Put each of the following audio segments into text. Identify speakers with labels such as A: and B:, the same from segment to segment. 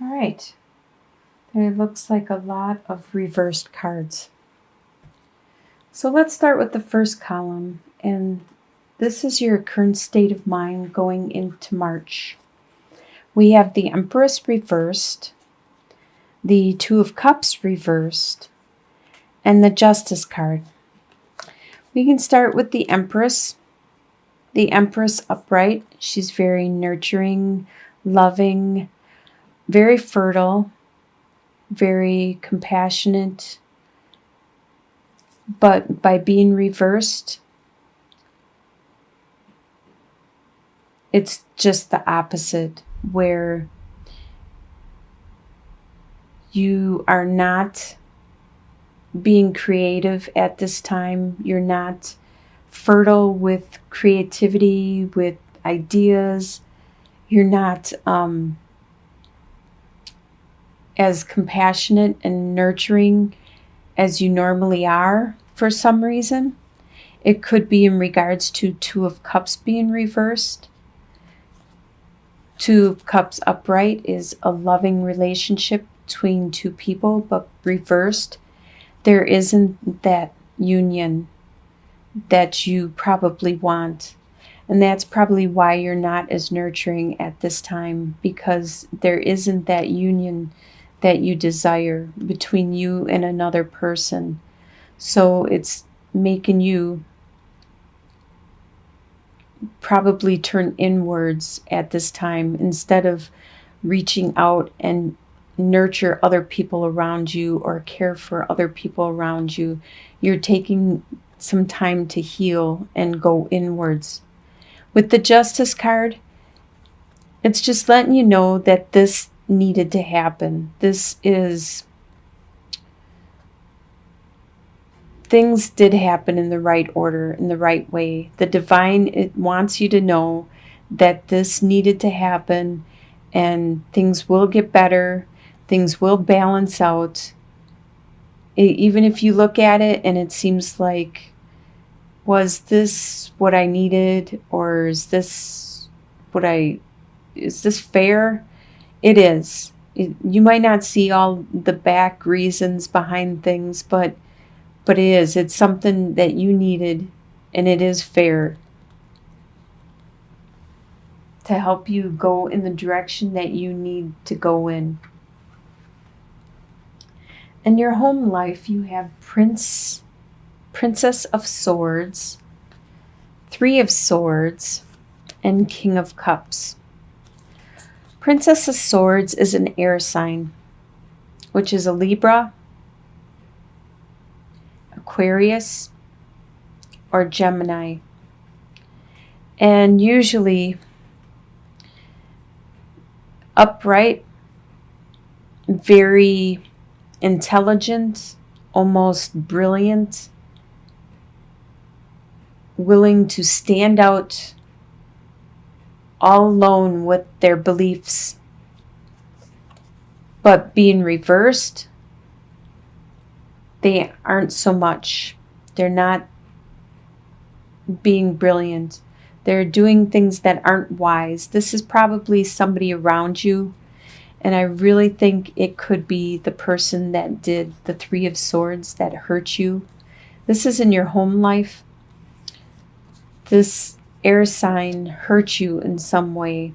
A: All right. There looks like a lot of reversed cards. So let's start with the first column, and this is your current state of mind going into March. We have the Empress reversed, the Two of Cups reversed, and the Justice card. We can start with the Empress. The Empress upright. She's very nurturing, loving, very fertile, very compassionate. But by being reversed, it's just the opposite, where you are not being creative at this time. You're not fertile with creativity, with ideas. You're not as compassionate and nurturing as you normally are for some reason. It could be in regards to Two of Cups being reversed. Two of Cups upright is a loving relationship between two people, but reversed, there isn't that union that you probably want. And that's probably why you're not as nurturing at this time, because there isn't that union that you desire between you and another person. So it's making you probably turn inwards at this time instead of reaching out and nurture other people around you or care for other people around you. You're taking some time to heal and go inwards. With the Justice card, it's just letting you know that this needed to happen. Things did happen in the right order, in the right way. The divine, it wants you to know that this needed to happen, and things will get better. Things will balance out. Even if you look at it and it seems like, was this what I needed, or is this fair? It is. You might not see all the back reasons behind things, but it is. It's something that you needed, and it is fair to help you go in the direction that you need to go in. In your home life, you have Princess of Swords, Three of Swords, and King of Cups. Princess of Swords is an air sign, which is a Libra, Aquarius, or Gemini. And usually upright, very intelligent, almost brilliant, willing to stand out all alone with their beliefs. But being reversed, they aren't so much. They're not being brilliant. They're doing things that aren't wise. This is probably somebody around you, and I really think it could be the person that did the Three of Swords that hurt you. This is in your home life. This air sign hurt you in some way,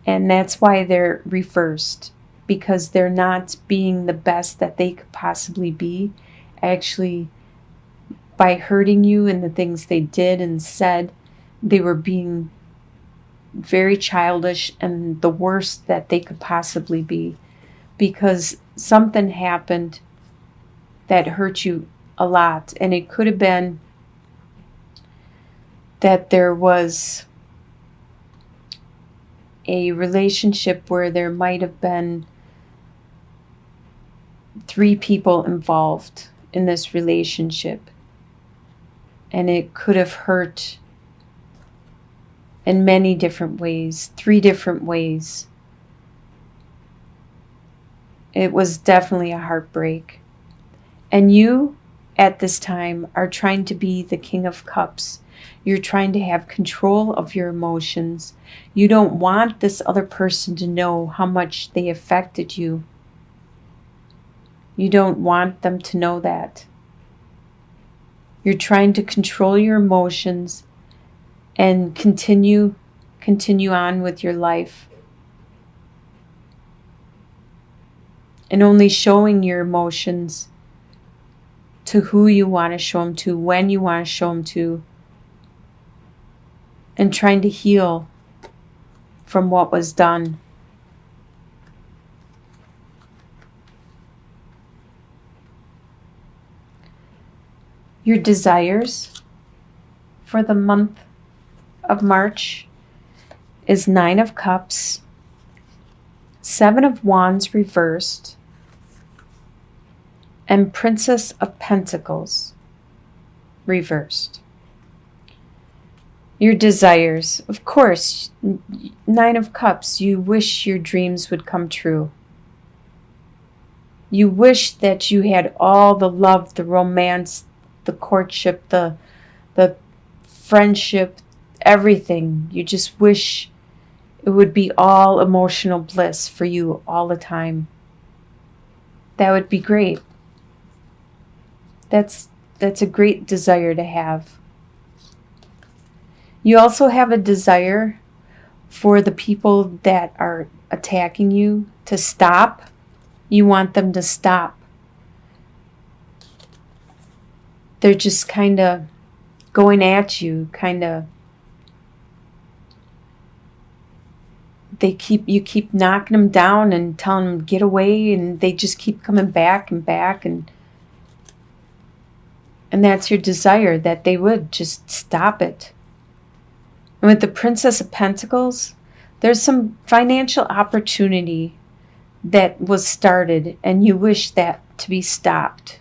A: and that's why they're reversed, because they're not being the best that they could possibly be. Actually, by hurting you and the things they did and said, they were being very childish and the worst that they could possibly be, because something happened that hurt you a lot. And it could have been that there was a relationship where there might have been 3 people involved in this relationship, and it could have hurt in many different ways, 3 different ways. It was definitely a heartbreak. And you, at this time, are trying to be the King of Cups. You're trying to have control of your emotions. You don't want this other person to know how much they affected you. You don't want them to know that. You're trying to control your emotions and continue on with your life. And only showing your emotions to who you want to show them to, when you want to show them to, and trying to heal from what was done. Your desires for the month of March is 9 of Cups, 7 of Wands reversed, and Princess of Pentacles reversed. Your desires, of course, 9 of Cups, you wish your dreams would come true. You wish that you had all the love, the romance, the courtship, the friendship, everything. You just wish it would be all emotional bliss for you all the time. That would be great. That's a great desire to have. You also have a desire for the people that are attacking you to stop. You want them to stop. They're just kind of going at you, you keep knocking them down and telling them get away, and they just keep coming back and back, and that's your desire, that they would just stop it. And with the Princess of Pentacles, there's some financial opportunity that was started, and you wish that to be stopped.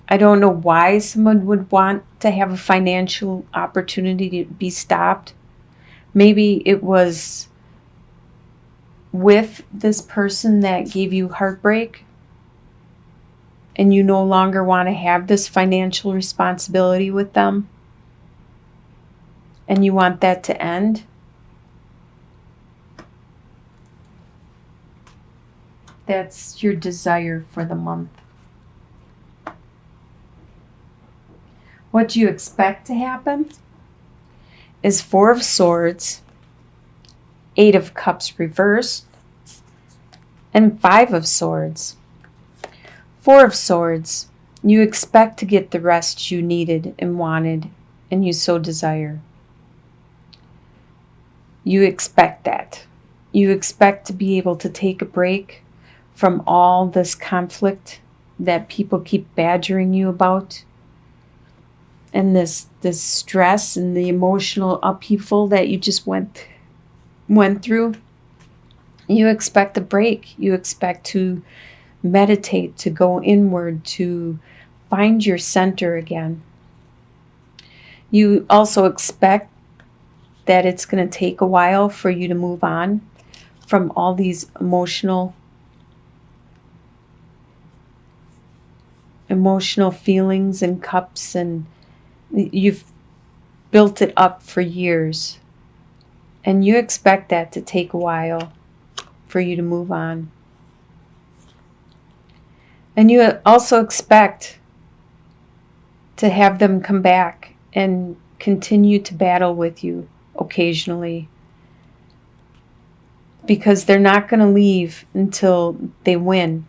A: I don't know why someone would want to have a financial opportunity to be stopped. Maybe it was with this person that gave you heartbreak, and you no longer want to have this financial responsibility with them, and you want that to end. That's your desire for the month. What do you expect to happen is 4 of Swords, 8 of Cups reversed, and 5 of Swords. 4 of Swords, you expect to get the rest you needed and wanted, and you so desire. You expect that. You expect to be able to take a break from all this conflict that people keep badgering you about, and this stress and the emotional upheaval that you just went through. You expect a break. You expect to meditate, to go inward, to find your center again. You also expect that it's going to take a while for you to move on from all these emotional feelings and cups, and you've built it up for years, and you expect that to take a while for you to move on. And you also expect to have them come back and continue to battle with you occasionally, because they're not going to leave until they win.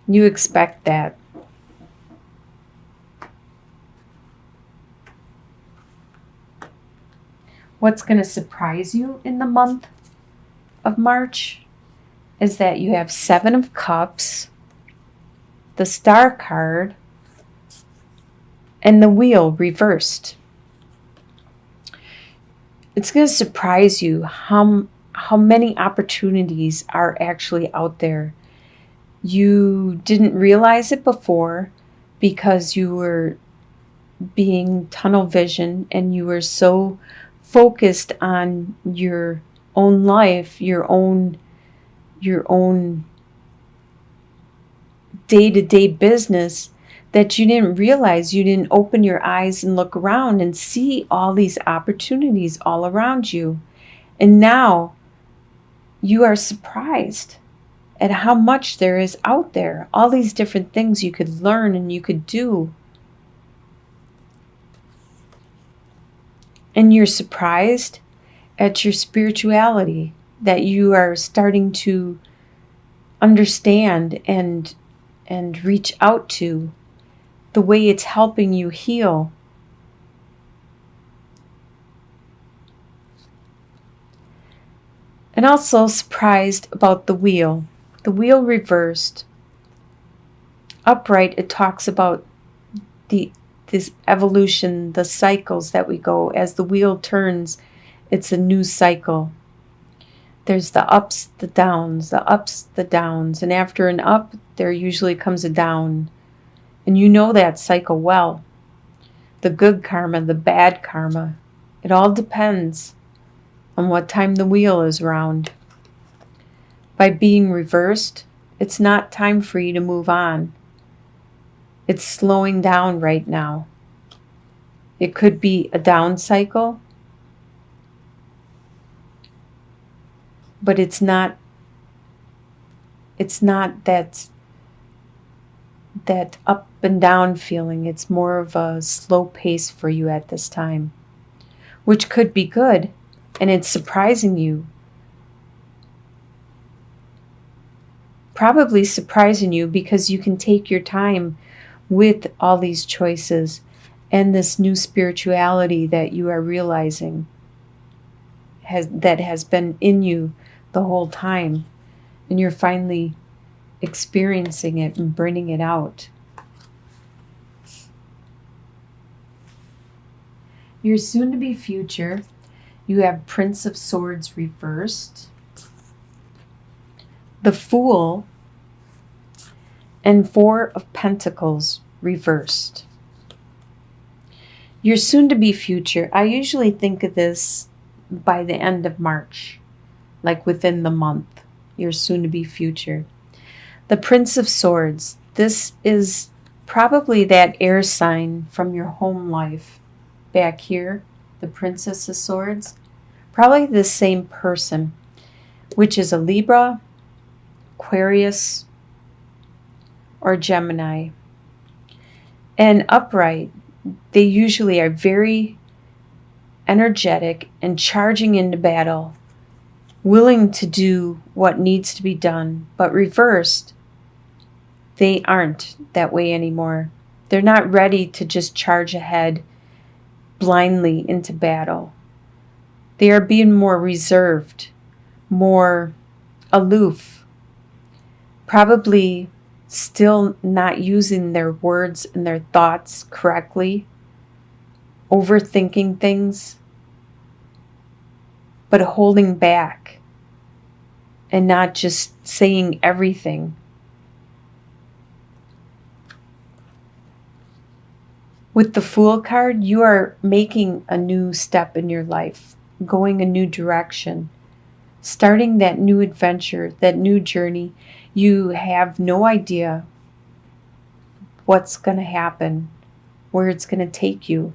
A: You expect that. What's going to surprise you in the month of March is that you have 7 of Cups, the Star card, and the Wheel reversed. It's going to surprise you how many opportunities are actually out there. You didn't realize it before because you were being tunnel vision, and you were so focused on your own life, your own day-to-day business, that you didn't realize. You didn't open your eyes and look around and see all these opportunities all around you. And now you are surprised at how much there is out there, all these different things you could learn and you could do. And you're surprised at your spirituality, that you are starting to understand and reach out to, the way it's helping you heal. And also surprised about the wheel. The wheel reversed. Upright, it talks about this evolution, the cycles that we go. As the wheel turns, it's a new cycle. There's the ups, the downs, the ups, the downs. And after an up, there usually comes a down. And you know that cycle well. The good karma, the bad karma. It all depends on what time the wheel is round. By being reversed, it's not time for you to move on. It's slowing down right now. It could be a down cycle, but it's not that up and down feeling. It's more of a slow pace for you at this time, which could be good, and it's surprising you. Probably surprising you because you can take your time with all these choices and this new spirituality that you are realizing that has been in you the whole time, and you're finally experiencing it and bringing it out. Your soon-to-be future, you have Prince of Swords reversed, the Fool, and Four of Pentacles reversed. Your soon-to-be future, I usually think of this by the end of March, like within the month, your soon-to-be future. The Prince of Swords, this is probably that air sign from your home life. Back here, the Princess of Swords, probably the same person, which is a Libra, Aquarius, or Gemini. And upright, they usually are very energetic and charging into battle, willing to do what needs to be done. But reversed, they aren't that way anymore. They're not ready to just charge ahead blindly into battle. They are being more reserved, more aloof, probably still not using their words and their thoughts correctly, overthinking things, but holding back and not just saying everything. With the Fool card, you are making a new step in your life, going a new direction, starting that new adventure, that new journey. You have no idea what's going to happen, where it's going to take you.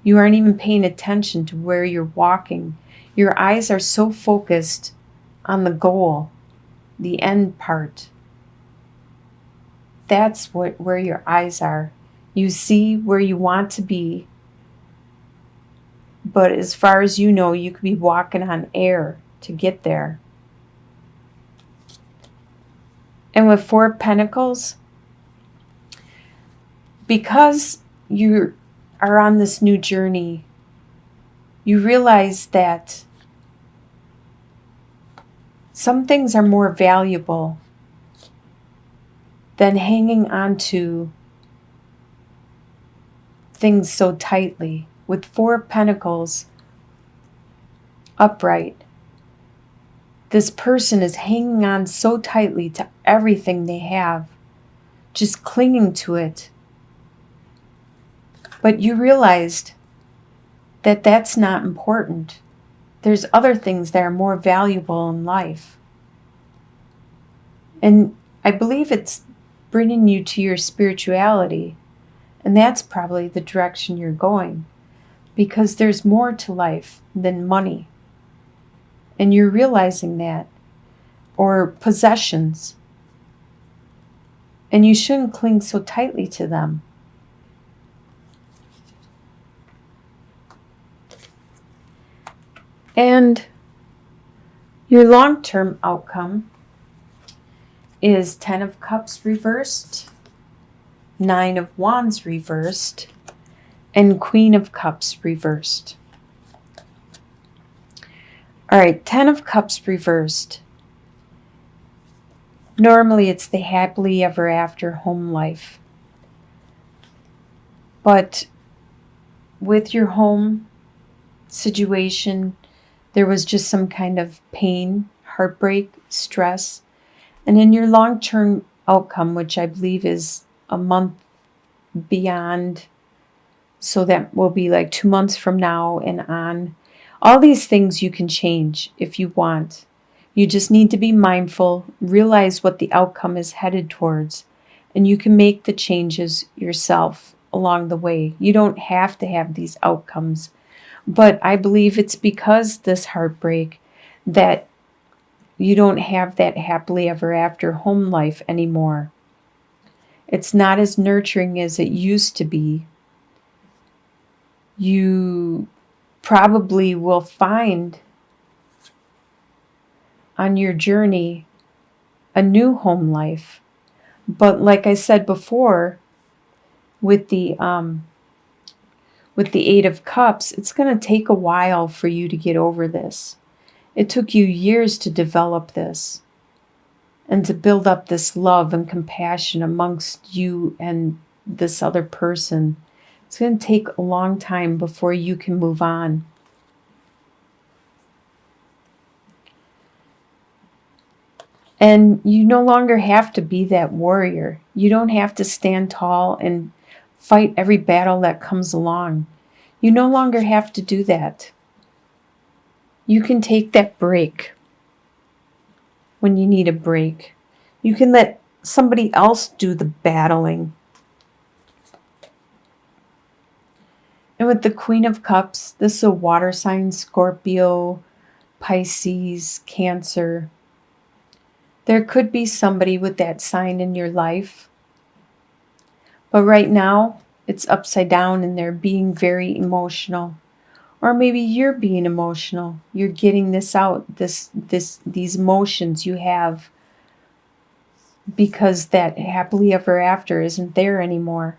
A: You aren't even paying attention to where you're walking. Your eyes are so focused on the goal, the end part. That's where your eyes are. You see where you want to be, but as far as you know, you could be walking on air to get there. And with Four of Pentacles, because you are on this new journey, you realize that some things are more valuable than hanging on to things so tightly. With Four of Pentacles upright, this person is hanging on so tightly to everything they have, just clinging to it. But you realized that that's not important. There's other things that are more valuable in life. And I believe it's bringing you to your spirituality. And that's probably the direction you're going, because there's more to life than money. And you're realizing that. Or possessions. And you shouldn't cling so tightly to them. And your long-term outcome is 10 of Cups reversed, 9 of Wands reversed, and Queen of Cups reversed. All right, 10 of Cups reversed. Normally it's the happily ever after home life. But with your home situation, there was just some kind of pain, heartbreak, stress. And in your long-term outcome, which I believe is a month beyond, so that will be like 2 months from now and on, all these things you can change if you want. You just need to be mindful, realize what the outcome is headed towards, and you can make the changes yourself along the way. You don't have to have these outcomes. But I believe it's because this heartbreak that you don't have that happily ever after home life anymore. It's not as nurturing as it used to be. You probably will find on your journey a new home life. But like I said before, with the 8 of Cups, it's going to take a while for you to get over this. It took you years to develop this and to build up this love and compassion amongst you and this other person. It's going to take a long time before you can move on. And you no longer have to be that warrior. You don't have to stand tall and fight every battle that comes along. You no longer have to do that. You can take that break when you need a break. You can let somebody else do the battling. And with the Queen of Cups, this is a water sign, Scorpio, Pisces, Cancer. There could be somebody with that sign in your life. But right now, it's upside down and they're being very emotional. Or maybe you're being emotional. You're getting this out, these emotions you have, because that happily ever after isn't there anymore.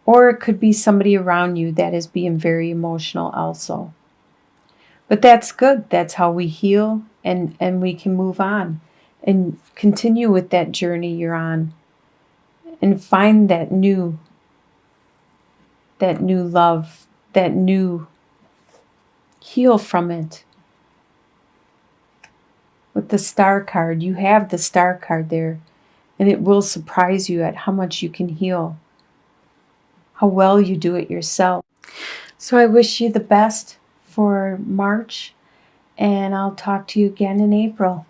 A: Or it could be somebody around you that is being very emotional also. But that's good. That's how we heal, and we can move on and continue with that journey you're on and find that new love, that new heal from it. With the Star card, you have the Star card there, and it will surprise you at how much you can heal, how well you do it yourself. So I wish you the best for March, and I'll talk to you again in April.